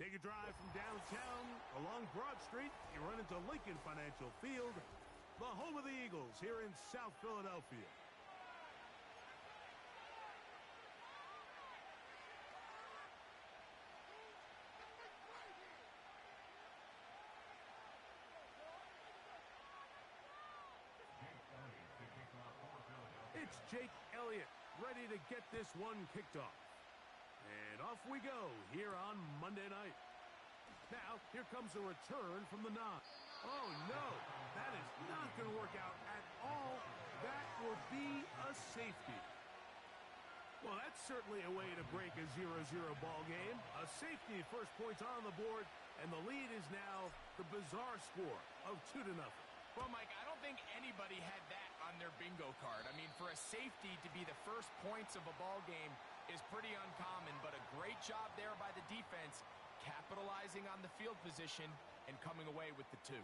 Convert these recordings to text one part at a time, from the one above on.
Take a drive from downtown along Broad Street. You run into Lincoln Financial Field, the home of the Eagles here in South Philadelphia. It's Jake Elliott ready to get this one kicked off. And off we go here on Monday night. Now, here comes a return from the 9. Oh, no. That is not going to work out at all. That will be a safety. Well, that's certainly a way to break a 0-0 ball game. A safety, first points on the board, and the lead is now the bizarre score of 2-0. Well, Mike, I don't think anybody had that on their bingo card. I mean, for a safety to be the first points of a ball game is pretty uncommon, but a great job there by the defense, capitalizing on the field position and coming away with the 2.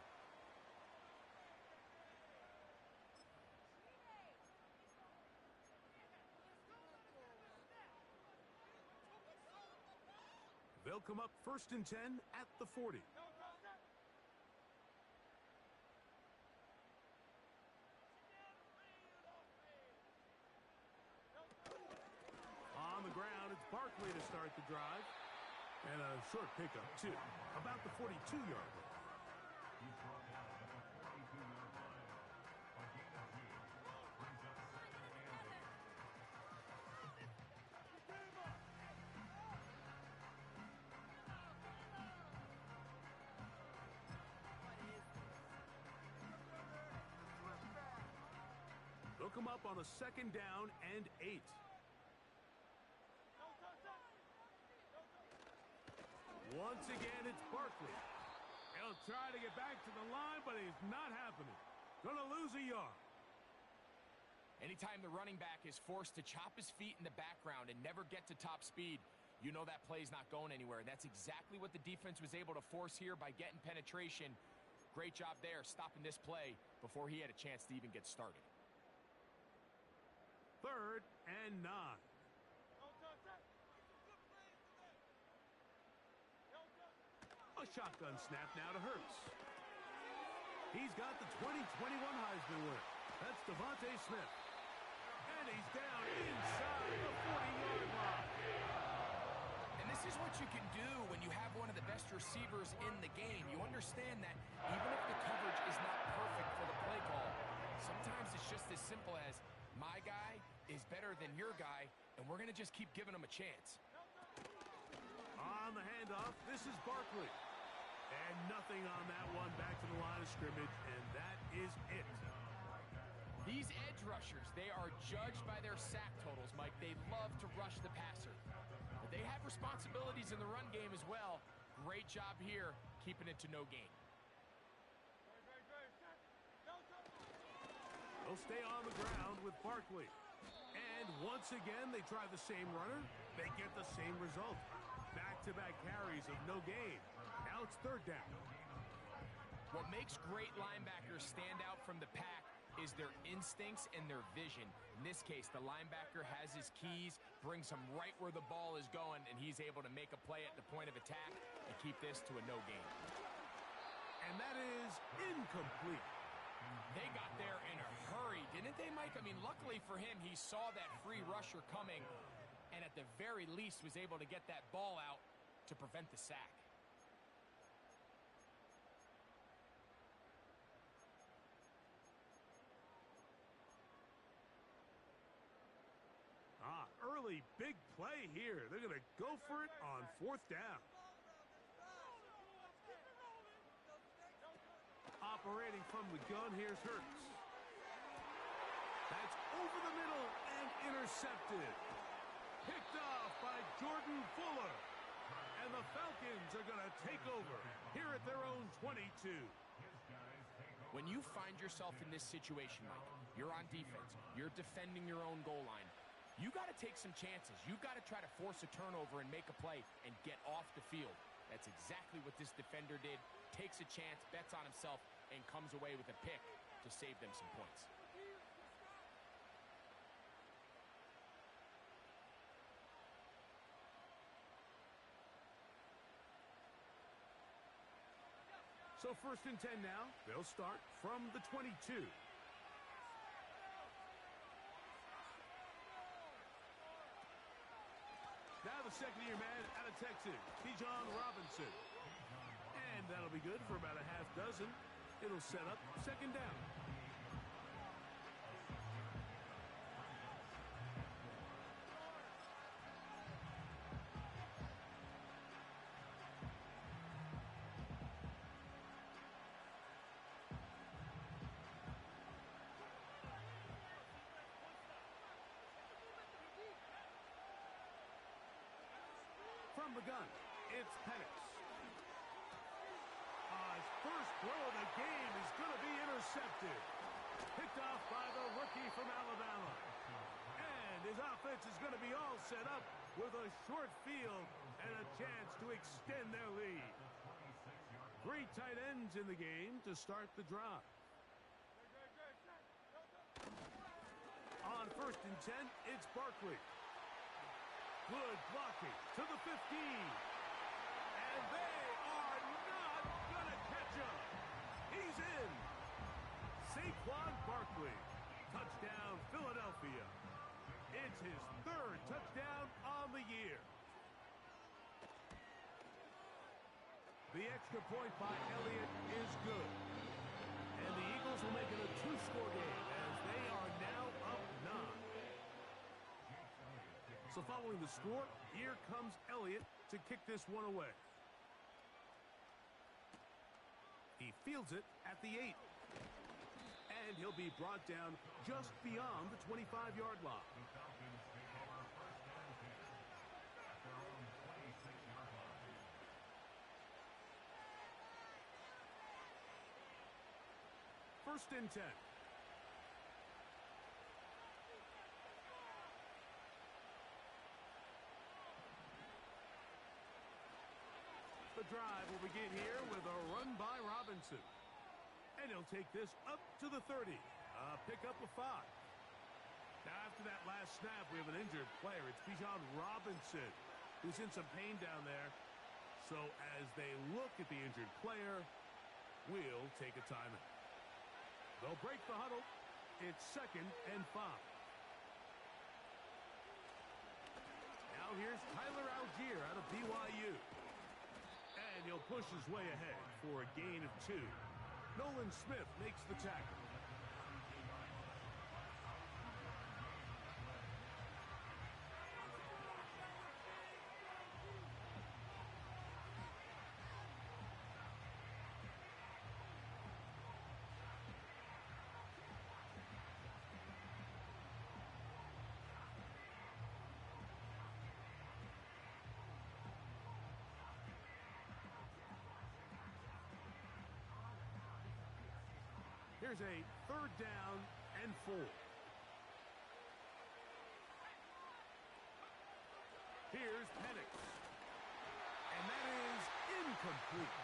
They'll come up 1st and 10 at the 40. On the ground, it's Barkley to start the drive. And a short pickup, too. About the 42-yard line. He's brought down at the 42-yard line. A gain of 2. Brings up 2nd and 8. They'll come up on a 2nd down and 8. Once again, it's Barkley. He'll try to get back to the line, but it's not happening. Gonna lose a yard. Anytime the running back is forced to chop his feet in the background and never get to top speed, you know that play's not going anywhere. That's exactly what the defense was able to force here by getting penetration. Great job there, stopping this play before he had a chance to even get started. 3rd and 9. A shotgun snap now to Hurts. He's got the 2021 Heisman winner. That's Devontae Smith. And he's down inside the 40-yard line. And this is what you can do when you have one of the best receivers in the game. You understand that even if the coverage is not perfect for the play call, sometimes it's just as simple as my guy is better than your guy, and we're going to just keep giving him a chance. On the handoff, this is Barkley. And nothing on that one, back to the line of scrimmage, and that is it. These edge rushers, they are judged by their sack totals, Mike. They love to rush the passer. But they have responsibilities in the run game as well. Great job here, keeping it to no gain. They'll stay on the ground with Barkley. And once again, they try the same runner. They get the same result. Back-to-back carries of no gain. Now it's 3rd down. What makes great linebackers stand out from the pack is their instincts and their vision. In this case, the linebacker has his keys, brings him right where the ball is going, and he's able to make a play at the point of attack and keep this to a no gain. And that is incomplete. They got there in a hurry, didn't they, Mike? I mean, luckily for him, he saw that free rusher coming, and at the very least was able to get that ball out to prevent the sack. Early big play here. They're going to go for it on 4th down. Operating from the gun, here's Hurts. That's over the middle and intercepted. Picked off by Jordan Fuller. And the Falcons are going to take over here at their own 22. When you find yourself in this situation, Mike, you're on defense, you're defending your own goal line, you got to take some chances. You've got to try to force a turnover and make a play and get off the field. That's exactly what this defender did. Takes a chance, bets on himself, and comes away with a pick to save them some points. So 1st and 10 now. They'll start from the 22. Now the second-year man out of Texas, Bijan Robinson. And that'll be good for about a half dozen. It'll set up 2nd down. From the gun, it's Penix. His first throw of the game is going to be intercepted. Picked off by the rookie from Alabama. And his offense is going to be all set up with a short field and a chance to extend their lead. 3 tight ends in the game to start the drive. On 1st and 10, it's Barkley. Good blocking to the 15. And they are not going to catch him. He's in. Saquon Barkley. Touchdown, Philadelphia. It's his 3rd touchdown on the year. The extra point by Elliott is good. And the Eagles will make it a 2-score game as they are now up 9. So following the score, here comes Elliott to kick this one away. He fields it at the 8. And he'll be brought down just beyond the 25-yard line. First and 10. The drive will begin here with a run by Robinson. And he'll take this up to the 30. Pick up a 5. Now after that last snap, we have an injured player. It's Bijan Robinson who's in some pain down there. So as they look at the injured player, we'll take a timeout. They'll break the huddle. It's 2nd and 5. Now here's Tyler Algier out of BYU. And he'll push his way ahead for a gain of 2. Nolan Smith makes the tackle. Here's a 3rd down and 4. Here's Penix. And that is incomplete.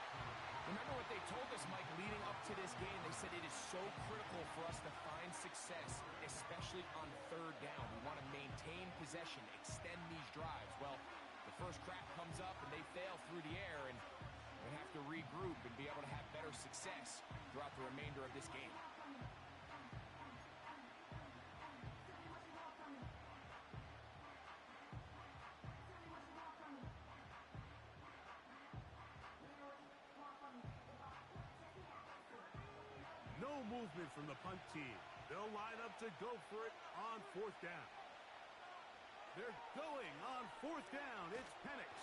Remember what they told us, Mike, leading up to this game. They said it is so critical for us to find success, especially on 3rd down. We want to maintain possession, extend these drives. Well, the first crack comes up and they fail through the air, and we have to regroup and be able to have better success throughout the remainder of this game. No movement from the punt team. They'll line up to go for it on 4th down. They're going on 4th down. It's Penix.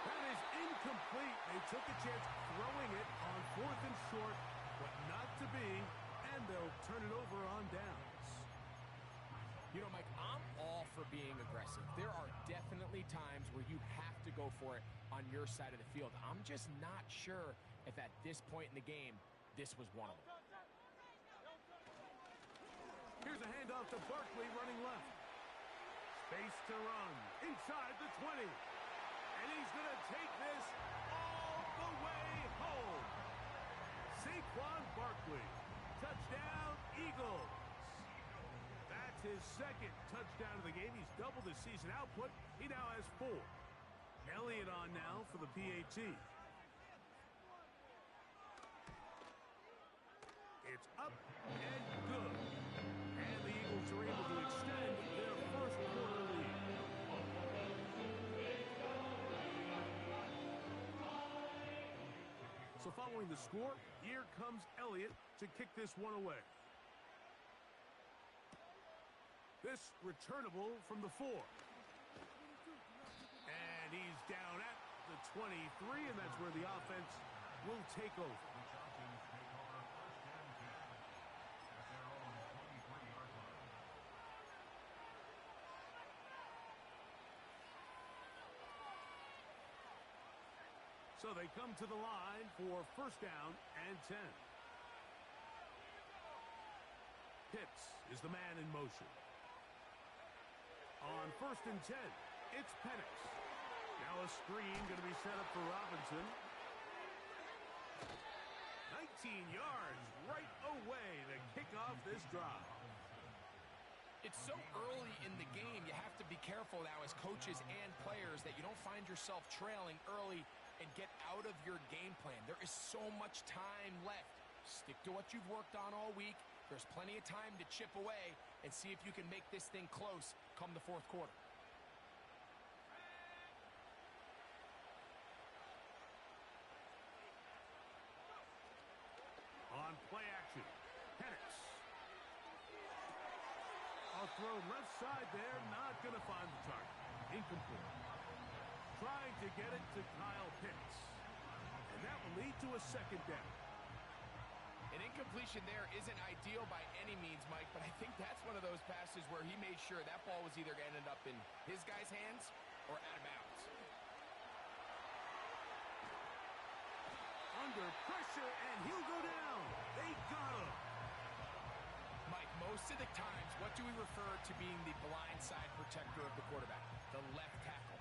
That is incomplete. They took a chance throwing it on 4th and short, but not to be, and they'll turn it over on downs. You know, Mike, I'm all for being aggressive. There are definitely times where you have to go for it on your side of the field. I'm just not sure if at this point in the game, this was one of them. Here's a handoff to Barkley running left. Space to run inside the 20. And he's going to take this all the way home. Saquon Barkley. Touchdown, Eagles. That's his 2nd touchdown of the game. He's doubled his season output. He now has 4. Elliott on now for the PAT. It's up and good. And the Eagles are able to extend their first quarter lead. So following the score, here comes Elliott to kick this one away. This returnable from the 4. And he's down at the 23, and that's where the offense will take over. So they come to the line for first down and 10. Pitts is the man in motion. On first and 10, it's Penix. Now a screen going to be set up for Robinson. 19 yards right away to kick off this drive. It's so early in the game, you have to be careful now as coaches and players that you don't find yourself trailing early and get out of your game plan. There is so much time left. Stick to what you've worked on all week. There's plenty of time to chip away and see if you can make this thing close come the fourth quarter. On play action, Penix. A throw left side there, not going to find the target. Incomplete. Trying to get it to Kyle Pitts. And that will lead to a second down. An incompletion there isn't ideal by any means, Mike, but I think that's one of those passes where he made sure that ball was either going to end up in his guy's hands or out of bounds. Under pressure, and he'll go down. They got him. Mike, most of the times, what do we refer to being the blind side protector of the quarterback? The left tackle.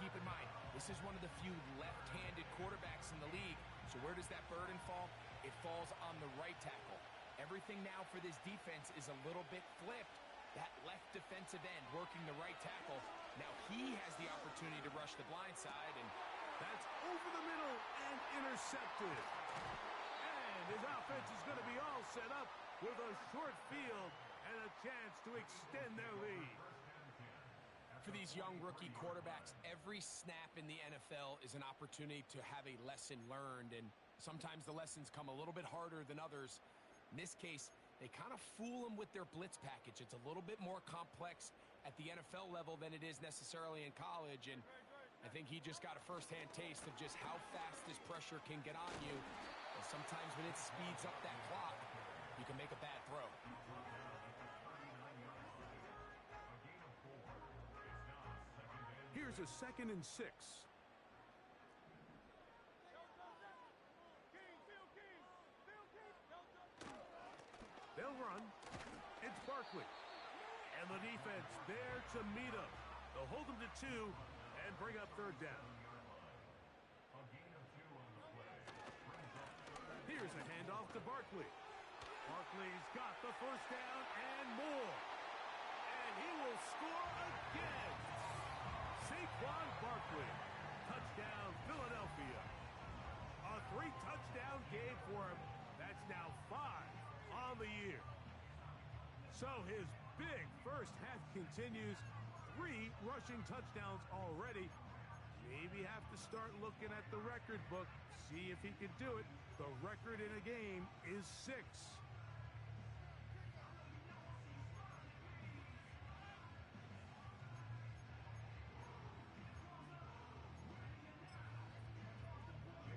Keep in mind, this is one of the few left-handed quarterbacks in the league. So where does that burden fall? It falls on the right tackle. Everything now for this defense is a little bit flipped. That left defensive end working the right tackle. Now he has the opportunity to rush the blind side, and that's over the middle and intercepted. And his offense is going to be all set up with a short field and a chance to extend their lead. For these young rookie quarterbacks, every snap in the NFL is an opportunity to have a lesson learned, and sometimes the lessons come a little bit harder than others. In this case, they kind of fool them with their blitz package. It's a little bit more complex at the NFL level than it is necessarily in college, and I think he just got a first-hand taste of just how fast this pressure can get on you. And sometimes when it speeds up that clock, you can make a bad throw. Here's a 2nd and 6. They'll run. It's Barkley. And the defense there to meet him. They'll hold him to 2 and bring up third down. Here's a handoff to Barkley. Barkley's got the first down and more. And he will score again. Saquon Barkley. Touchdown, Philadelphia. A 3-touchdown game for him. That's now 5 on the year. So his big first half continues. 3 rushing touchdowns already. Maybe have to start looking at the record book. See if he can do it. The record in a game is 6.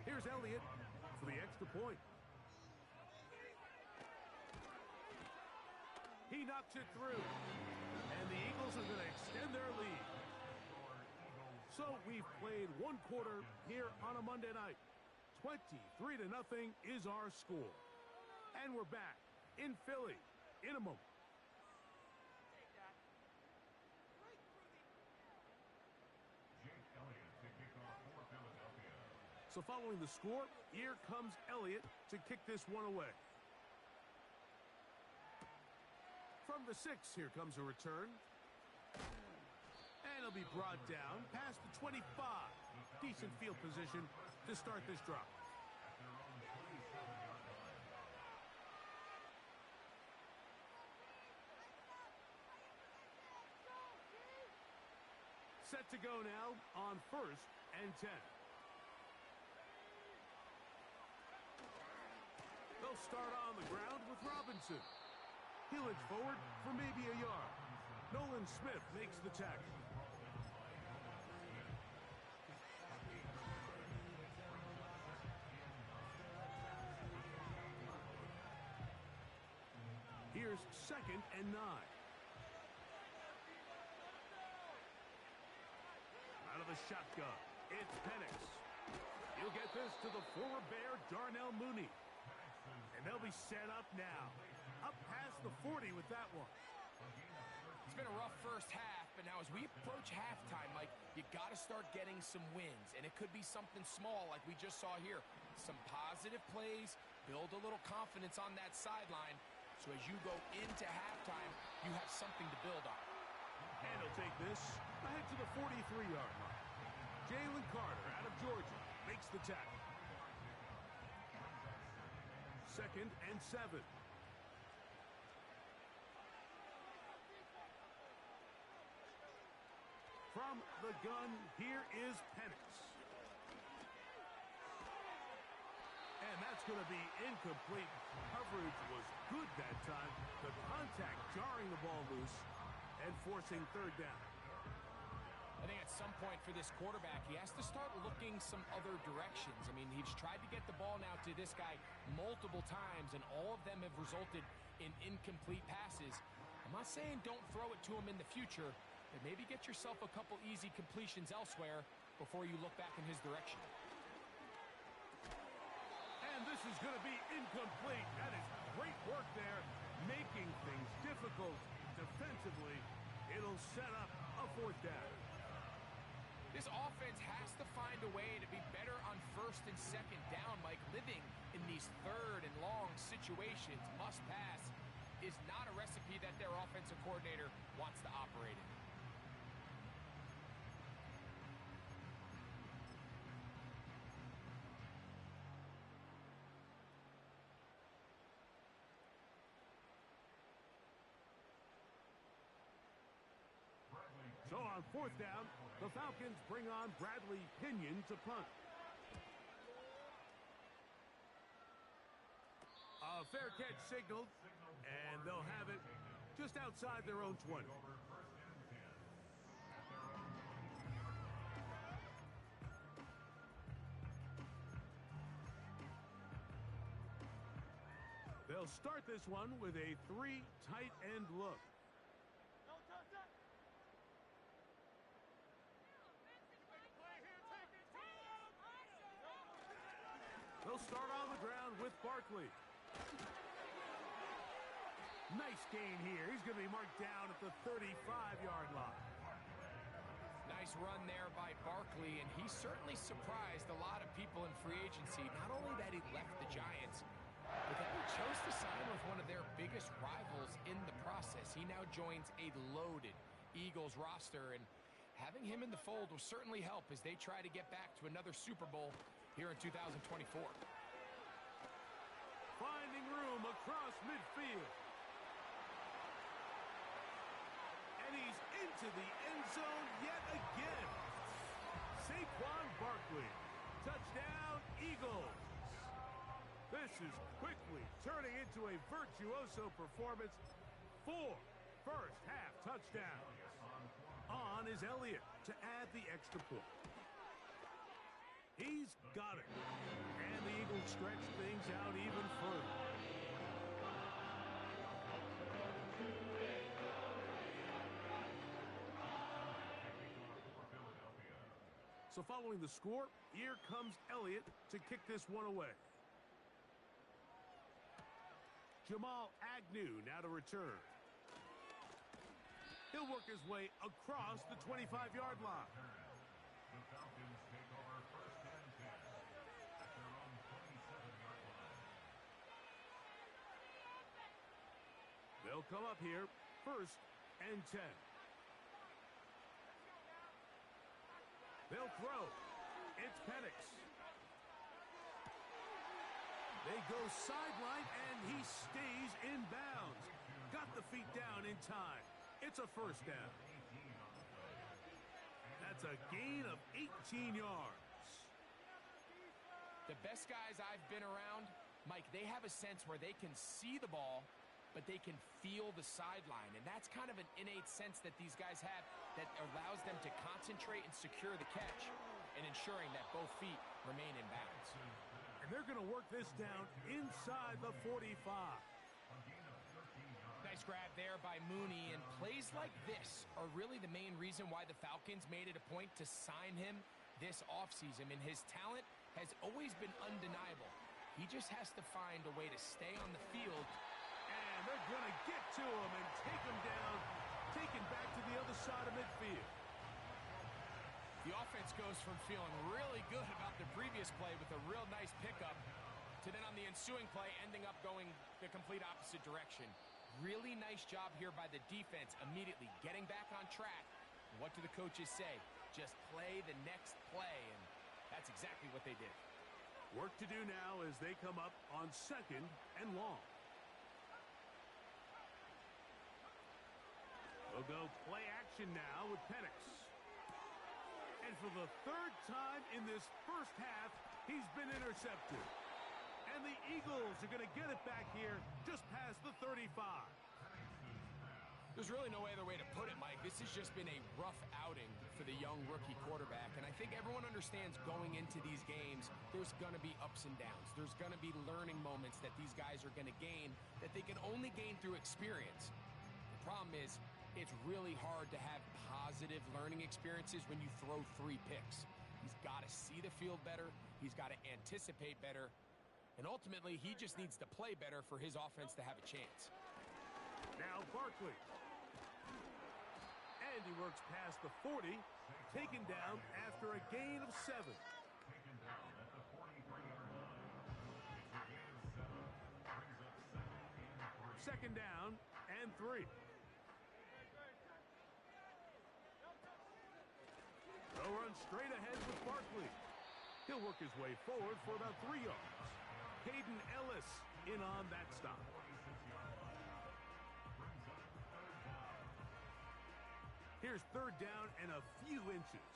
Here's Elliott for the extra point. He knocks it through. And the Eagles are going to extend their lead. So we've played one quarter here on a Monday night. 23-0 is our score. And we're back in Philly in a moment. So following the score, here comes Elliott to kick this one away. From the 6, here comes a return. And it'll be brought down past the 25. Decent field position to start this drive. Set to go now on 1st and 10. They'll start on the ground with Robinson. He'll edge forward for maybe a yard. Nolan Smith makes the tackle. Here's 2nd and 9. Out of the shotgun, it's Penix. He'll get this to the former Bear, Darnell Mooney. And they'll be set up now. Up past the 40 with that one. It's been a rough first half, but now as we approach halftime, Mike, you got to start getting some wins. And it could be something small like we just saw here. Some positive plays, build a little confidence on that sideline. So as you go into halftime, you have something to build on. And he'll take this ahead to the 43-yard line. Jalen Carter out of Georgia makes the tackle. 2nd and 7. From the gun, here is Penix. And that's going to be incomplete. Coverage was good that time. The contact jarring the ball loose and forcing 3rd down. I think at some point for this quarterback, he has to start looking some other directions. I mean, he's tried to get the ball now to this guy multiple times, and all of them have resulted in incomplete passes. I'm not saying don't throw it to him in the future, but maybe get yourself a couple easy completions elsewhere before you look back in his direction. And this is going to be incomplete. That is great work there, making things difficult defensively. It'll set up a 4th down. This offense has to find a way to be better on 1st and 2nd down, Mike. Living in these 3rd and long situations, must pass, is not a recipe that their offensive coordinator wants to operate in. So on 4th down, the Falcons bring on Bradley Pinion to punt. A fair catch signaled, and they'll have it just outside their own 20. They'll start this one with a 3 tight end look. They'll start on the ground with Barkley. Nice gain here. He's going to be marked down at the 35-yard line. Nice run there by Barkley, and he certainly surprised a lot of people in free agency. Not only that he left the Giants, but that he chose to sign with one of their biggest rivals in the process. He now joins a loaded Eagles roster, and having him in the fold will certainly help as they try to get back to another Super Bowl here in 2024. Finding room across midfield. And he's into the end zone yet again. Saquon Barkley. Touchdown, Eagles. This is quickly turning into a virtuoso performance. 4 first-half touchdowns. On is Elliott to add the extra point. He's got it. And the Eagles stretch things out even further. So following the score, here comes Elliott to kick this one away. Jamal Agnew now to return. He'll work his way across the 25-yard line. The Falcons take over 1st and 10 at their own 27-yard line. They'll come up here, 1st and 10. They'll throw. It's Penix. They go sideline, and he stays in bounds. Got the feet down in time. It's a 1st down. That's a gain of 18 yards. The best guys I've been around, Mike, they have a sense where they can see the ball, but they can feel the sideline. And that's kind of an innate sense that these guys have that allows them to concentrate and secure the catch and ensuring that both feet remain in bounds. And they're going to work this down inside the 45. Nice grab there by Mooney, and plays like this are really the main reason why the Falcons made it a point to sign him this offseason. And his talent has always been undeniable. He just has to find a way to stay on the field. And they're going to get to him and take him down, taken back to the other side of midfield. The offense goes from feeling really good about the previous play with a real nice pickup to then on the ensuing play ending up going the complete opposite direction. Really nice job here by the defense, immediately getting back on track. What do the coaches say? Just play the next play, and that's exactly what they did. Work to do now as they come up on 2nd and long. They'll go play action now with Penix. And for the 3rd time in this first half, he's been intercepted. And the Eagles are going to get it back here just past the 35. There's really no other way to put it, Mike. This has just been a rough outing for the young rookie quarterback. And I think everyone understands going into these games, there's going to be ups and downs. There's going to be learning moments that these guys are going to gain that they can only gain through experience. The problem is, it's really hard to have positive learning experiences when you throw 3 picks. He's got to see the field better. He's got to anticipate better. And ultimately, he just needs to play better for his offense to have a chance. Now Barkley. And he works past the 40, taken down after a gain of 7. Taken down at the 43-yard line. It's a gain of 7. Brings up 2nd and 3. 2nd down and 3. They'll run straight ahead with Barkley. He'll work his way forward for about 3 yards. Hayden Ellis in on that stop. Here's 3rd down and a few inches.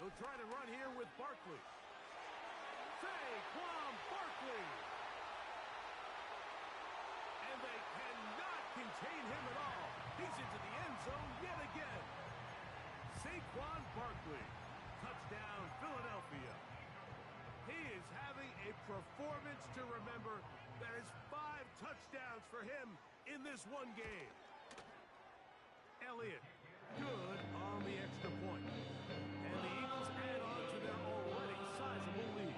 They'll try to run here with Barkley. Saquon Barkley. And they cannot contain him at all. He's into the end zone yet again. Saquon Barkley. Touchdown, Philadelphia. He is having a performance to remember. That is 5 touchdowns for him in this one game. Elliott, good on the extra point. And the Eagles add on to their already sizable lead.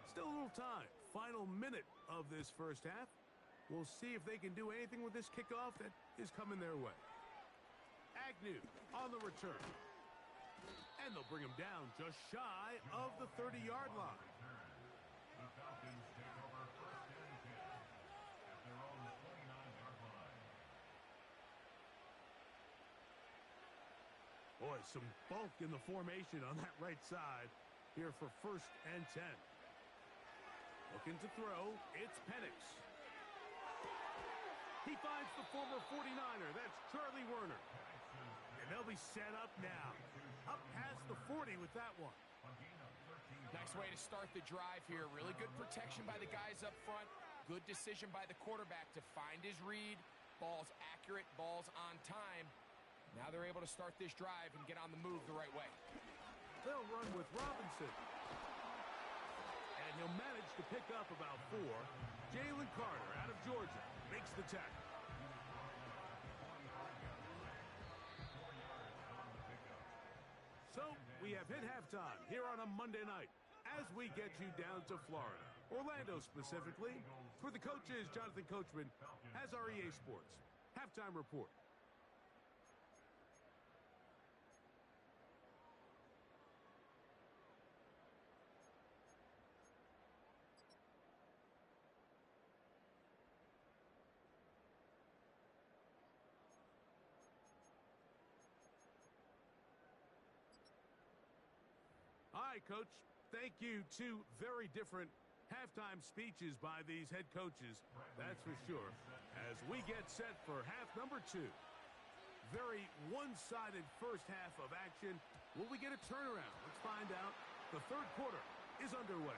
Still a little time. Final minute of this first half. We'll see if they can do anything with this kickoff that is coming their way. Agnew on the return. And they'll bring him down just shy of the 30-yard line. The Falcons take over 1st and 10 at their own 29-yard line. Boy, some bulk in the formation on that right side here for 1st and 10. Looking to throw, it's Penix. He finds the former 49er. That's Charlie Werner. And they'll be set up now. Up past the 40 with that one. Nice way to start the drive here. Really good protection by the guys up front. Good decision by the quarterback to find his read. Ball's accurate, ball's on time. Now they're able to start this drive and get on the move the right way. They'll run with Robinson. And he'll manage to pick up about 4. Jalen Carter out of Georgia makes the tackle. So we have hit halftime here on a Monday night as we get you down to Florida, Orlando specifically. For the coaches, Jonathan Coachman has our EA Sports halftime report. right, Coach. Thank you. Two very different halftime speeches by these head coaches, that's for sure, as we get set for half number 2. Very one-sided first half of action. Will we get a turnaround? Let's find out. The third quarter is underway.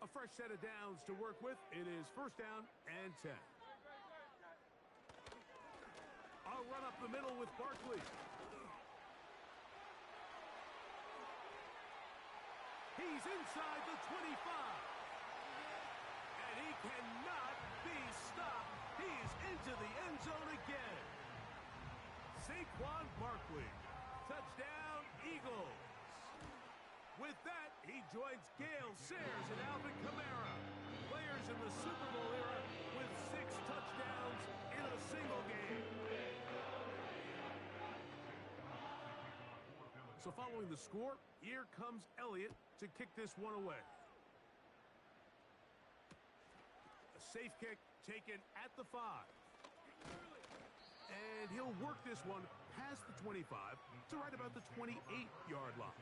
A fresh set of downs to work with. It is first down and 10. I'll run up the middle with Barkley. He's inside the 25. And he cannot be stopped. He's into the end zone again. Saquon Barkley. Touchdown, Eagles. With that, he joins Gale Sayers and Alvin Kamara, players in the Super Bowl era with 6 touchdowns in a single game. So following the score, here comes Elliott to kick this one away. A safe kick taken at the 5. And he'll work this one past the 25 to right about the 28-yard line.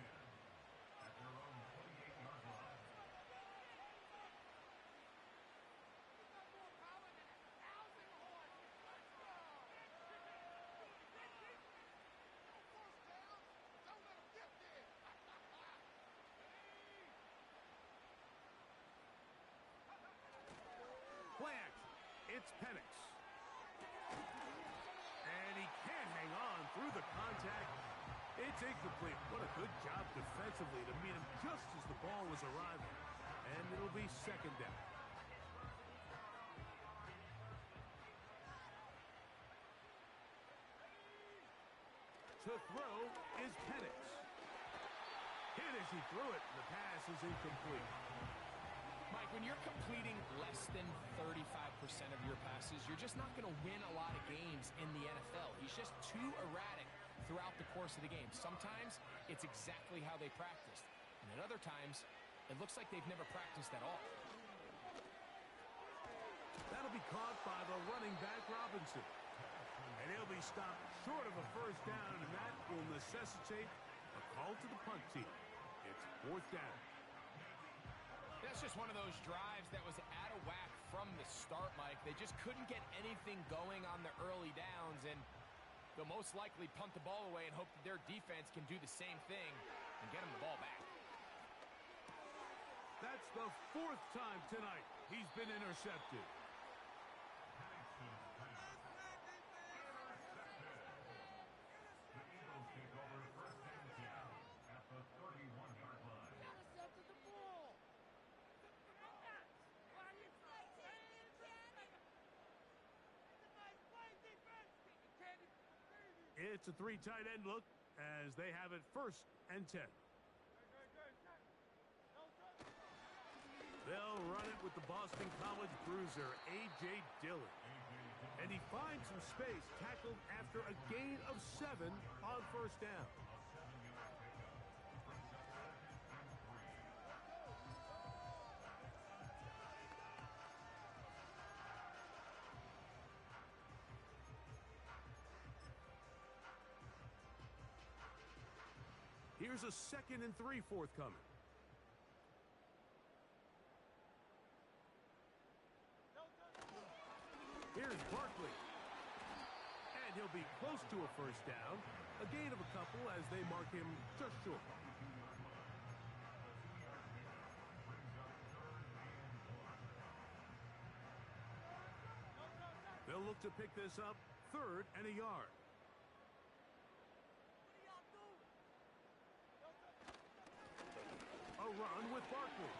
Play action. It's Penix. And he can't hang on through the contact. It's incomplete. What a good job defensively to meet him just as the ball was arriving. And it'll be second down. To throw is Penix. Hit as he threw it. The pass is incomplete. Mike, when you're completing less than 35% of your passes, you're just not going to win a lot of games in the NFL. He's just too erratic throughout the course of the game. Sometimes it's exactly how they practiced. And at other times, it looks like they've never practiced at all. That'll be caught by the running back, Robinson. And he'll be stopped short of a first down, and that will necessitate a call to the punt team. It's fourth down. That's just one of those drives that was out of whack from the start, Mike. They just couldn't get anything going on the early downs, and they'll most likely punt the ball away and hope that their defense can do the same thing and get them the ball back. That's the 4th time tonight he's been intercepted. It's a 3 tight end look as they have it first and 10. They'll run it with the Boston College bruiser, A.J. Dillon. And he finds some space, tackled after a gain of 7 on first down. Here's a 2nd and 3 forthcoming. Here's Barkley. And he'll be close to a first down. A gain of a couple as they mark him just short. They'll look to pick this up 3rd and a yard. A run with Barkley.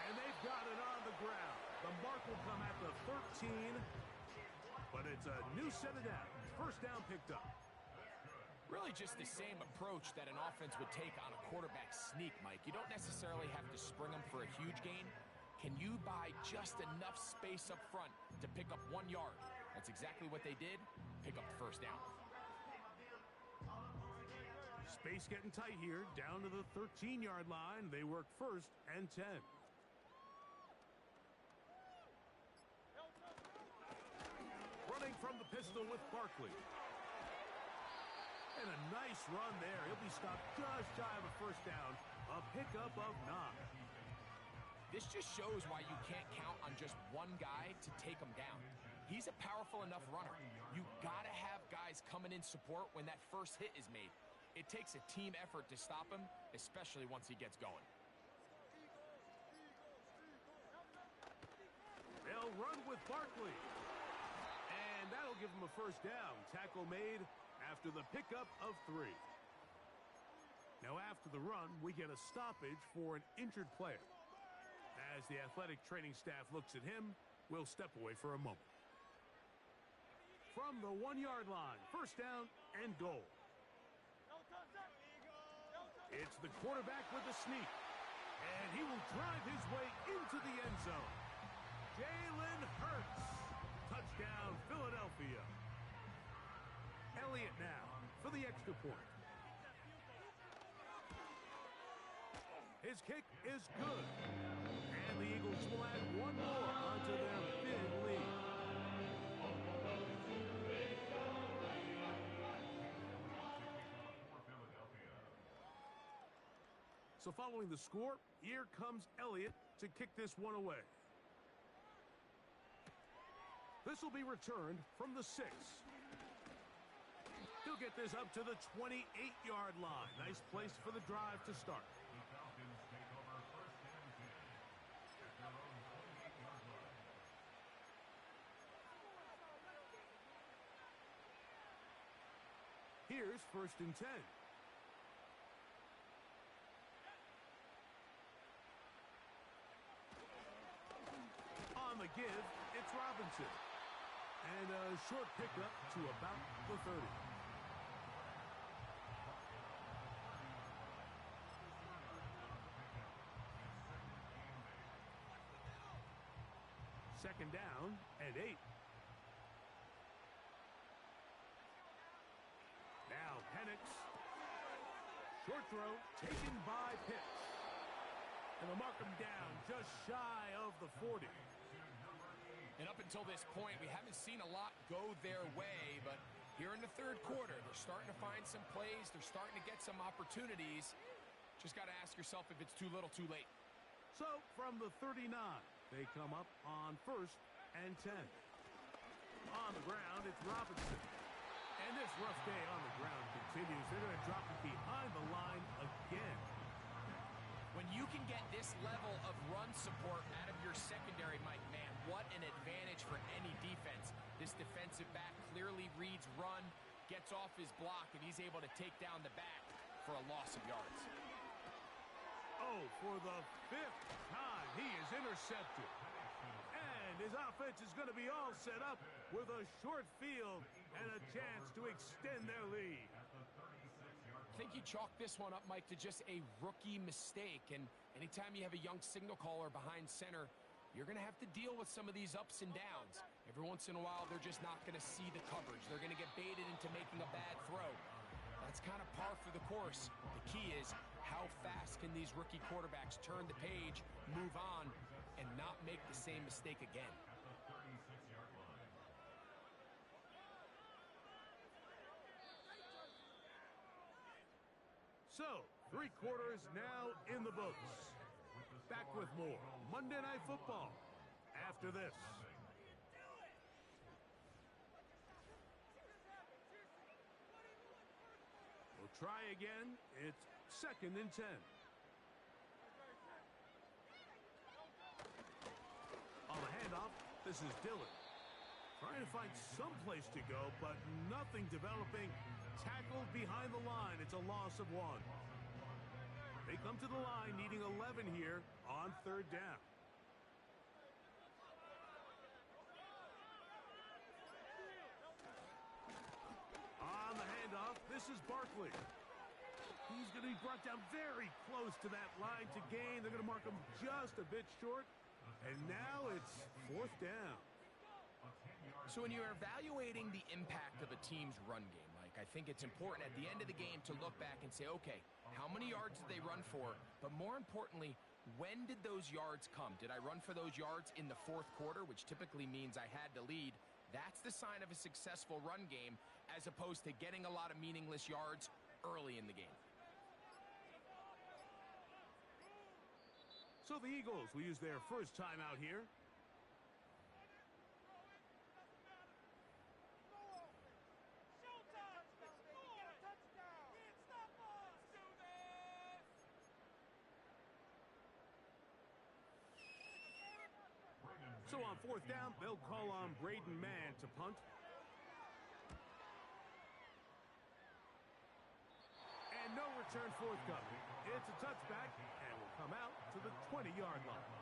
And they've got it on the ground. The mark will come at the 13, but it's a new set of downs. First down picked up. Really just the same approach that an offense would take on a quarterback sneak, Mike. You don't necessarily have to spring them for a huge gain. Can you buy just enough space up front to pick up 1 yard? That's exactly what they did. Pick up the first down. Space getting tight here, down to the 13-yard line. They work first and 10. from the pistol with Barkley. And a nice run there. He'll be stopped just shy of a first down. A pickup of 9. This just shows why you can't count on just one guy to take him down. He's a powerful enough runner. You gotta have guys coming in support when that first hit is made. It takes a team effort to stop him, especially once he gets going. They'll run with Barkley. And that'll give him a first down. Tackle made after the pickup of 3. Now after the run, we get a stoppage for an injured player. As the athletic training staff looks at him, we'll step away for a moment. From the 1-yard line, first down and goal. It's the quarterback with the sneak. And he will drive his way into the end zone. Jalen Hurts. Touchdown, Philadelphia. Elliott now for the extra point. His kick is good. And the Eagles will add one more onto their big lead. So following the score, here comes Elliott to kick this one away. This will be returned from the 6. He'll get this up to the 28-yard line. Nice place for the drive to start. The Falcons take over first and 10 at their own 28-yard line. Here's first and 10. On the give, it's Robinson. And a short pickup to about the 30. Second down and 8. Now Penix. Short throw taken by Pitts. And they'll mark him down just shy of the 40. And up until this point, we haven't seen a lot go their way, but here in the third quarter, they're starting to find some plays. They're starting to get some opportunities. Just got to ask yourself if it's too little, too late. So from the 39, they come up on first and 10. On the ground, it's Robinson. And this rough day on the ground continues. They're going to drop it behind the line again. When you can get this level of run support out of your secondary, Mike, man, what an advantage for any defense. This defensive back clearly reads run, gets off his block, and he's able to take down the back for a loss of yards. Oh, for the 5th time, he is intercepted. And his offense is going to be all set up with a short field and a chance to extend their lead. I think you chalk this one up, Mike, to just a rookie mistake. And anytime you have a young signal caller behind center, you're going to have to deal with some of these ups and downs. Every once in a while, they're just not going to see the coverage. They're going to get baited into making a bad throw. That's kind of par for the course. The key is how fast can these rookie quarterbacks turn the page, move on, and not make the same mistake again. So, 3 quarters now in the books. Back with more Monday Night Football after this. We'll try again. It's second and 10. On the handoff, this is Dillon. Trying to find some place to go, but nothing developing. Tackled behind the line. It's a loss of 1. They come to the line needing 11 here on third down. On the handoff, this is Barkley. He's going to be brought down very close to that line to gain. They're going to mark him just a bit short. And now it's 4th down. So when you're evaluating the impact of a team's run game, Mike, I think it's important at the end of the game to look back and say, okay, how many yards did they run for? But more importantly, when did those yards come? Did I run for those yards in the 4th quarter, which typically means I had to lead That's the sign of a successful run game as opposed to getting a lot of meaningless yards early in the game. So the Eagles will use their first timeout here. So on fourth down, they'll call on Braden Mann to punt. And no return forthcoming. It's a touchback and will come out to the 20-yard line.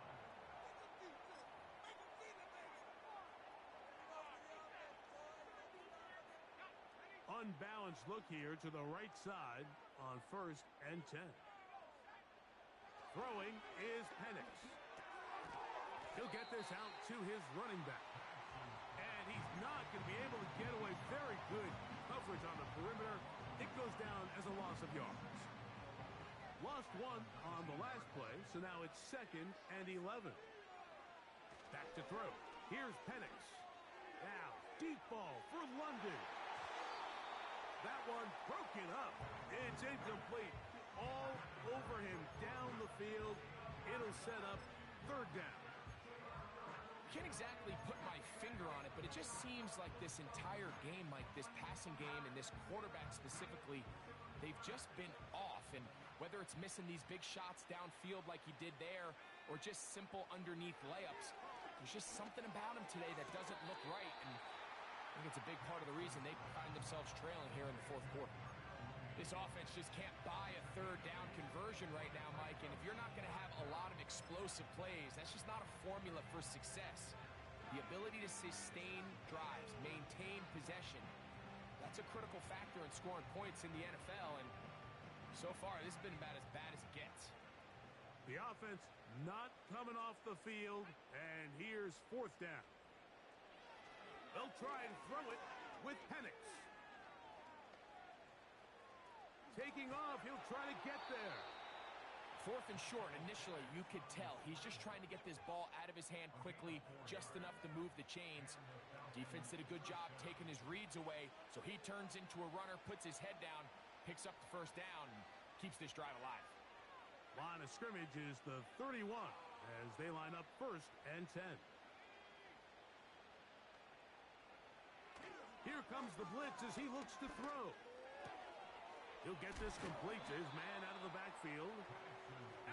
Unbalanced look here to the right side on 1st and 10. Throwing is Penix. He'll get this out to his running back. And he's not going to be able to get away. Very good coverage on the perimeter. It goes down as a loss of yards. Lost one on the last play, so now it's 2nd and 11. Back to throw. Here's Penix. Now, deep ball for London. That one broken up. It's incomplete. All over him down the field. It'll set up 3rd down. Can't exactly put my finger on it, but it just seems like this entire game, like this passing game and this quarterback specifically, they've just been off. And whether it's missing these big shots downfield like he did there or just simple underneath layups, there's just something about him today that doesn't look right. And I think it's a big part of the reason they find themselves trailing here in the 4th quarter. This offense just can't buy a 3rd down conversion right now, Mike. And if you're not going to have a lot of explosive plays, that's just not a formula for success. The ability to sustain drives, maintain possession, that's a critical factor in scoring points in the NFL. And so far, this has been about as bad as it gets. The offense not coming off the field, and here's 4th down. They'll try and throw it with Penix. Taking off, he'll try to get there. 4th and short, initially, you could tell he's just trying to get this ball out of his hand quickly, just enough to move the chains. Defense did a good job taking his reads away, so he turns into a runner, puts his head down, picks up the 1st down, and keeps this drive alive. Line of scrimmage is the 31 as they line up 1st and 10. Here comes the blitz as he looks to throw. He'll get this complete to his man out of the backfield.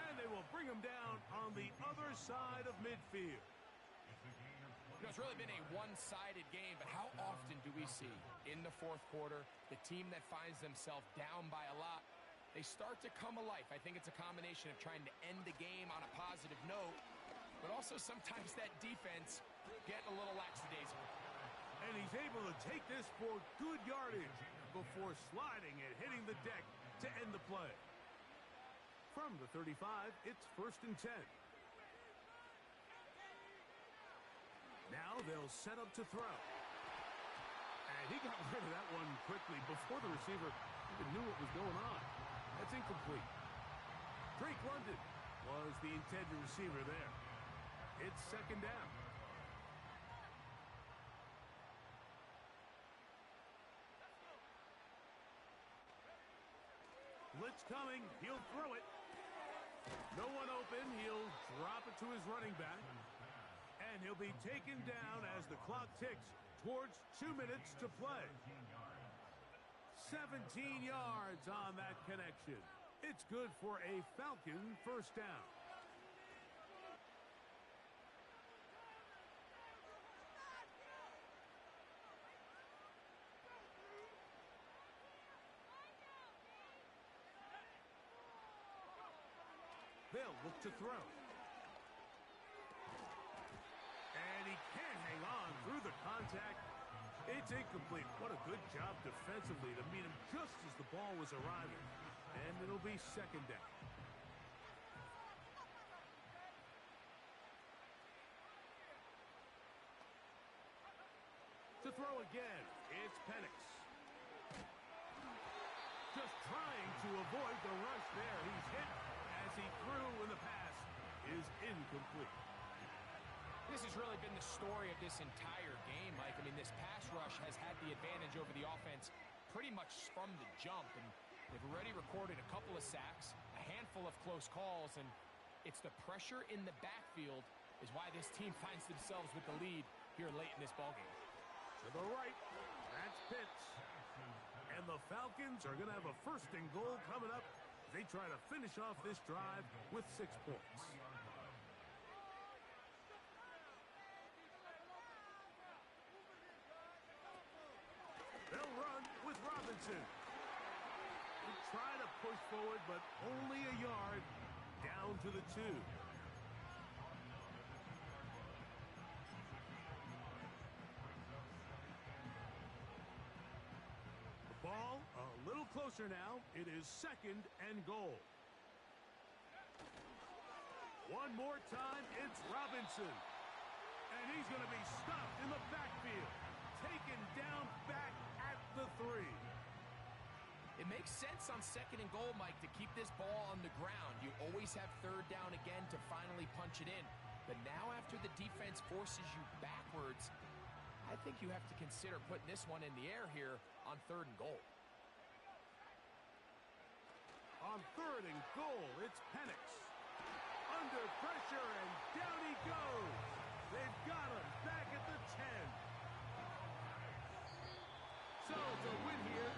And they will bring him down on the other side of midfield. You know, it's really been a one-sided game, but how often do we see in the 4th quarter the team that finds themselves down by a lot, they start to come alive. I think it's a combination of trying to end the game on a positive note, but also sometimes that defense get a little lackadaisical. And he's able to take this for good yardage before sliding and hitting the deck to end the play. From the 35, it's 1st and 10. Now they'll set up to throw. And he got rid of that one quickly before the receiver even knew what was going on. That's incomplete. Drake London was the intended receiver there. It's 2nd down. Blitz coming. He'll throw it. No one open. He'll drop it to his running back. And he'll be taken down as the clock ticks towards 2 minutes to play. 17 yards on that connection. It's good for a Falcon 1st down. They'll look to throw. And he can't hang on through the contact. It's incomplete. What a good job defensively to meet him just as the ball was arriving. And it'll be 2nd down. To throw again, it's Penix. Just trying to avoid the rush there. He's hit as he threw, and the pass is incomplete. This has really been the story of this entire game, Mike. I mean, this pass rush has had the advantage over the offense pretty much from the jump, and they've already recorded a couple of sacks, a handful of close calls, and it's the pressure in the backfield is why this team finds themselves with the lead here late in this ballgame. To the right, that's Pitts. And the Falcons are going to have a first and goal coming up. They try to finish off this drive with 6 points. They'll run with Robinson. They try to push forward, but only a yard down to the 2. Ball a little closer now. It is 2nd and goal. One more time, it's Robinson. And he's going to be stopped in the backfield. Taken down back at the 3. It makes sense on 2nd and goal, Mike, to keep this ball on the ground. You always have 3rd down again to finally punch it in. But now after the defense forces you backwards, I think you have to consider putting this one in the air here on 3rd and goal. On 3rd and goal, it's Penix. Under pressure, and down he goes. They've got him back at the 10. So it's a win here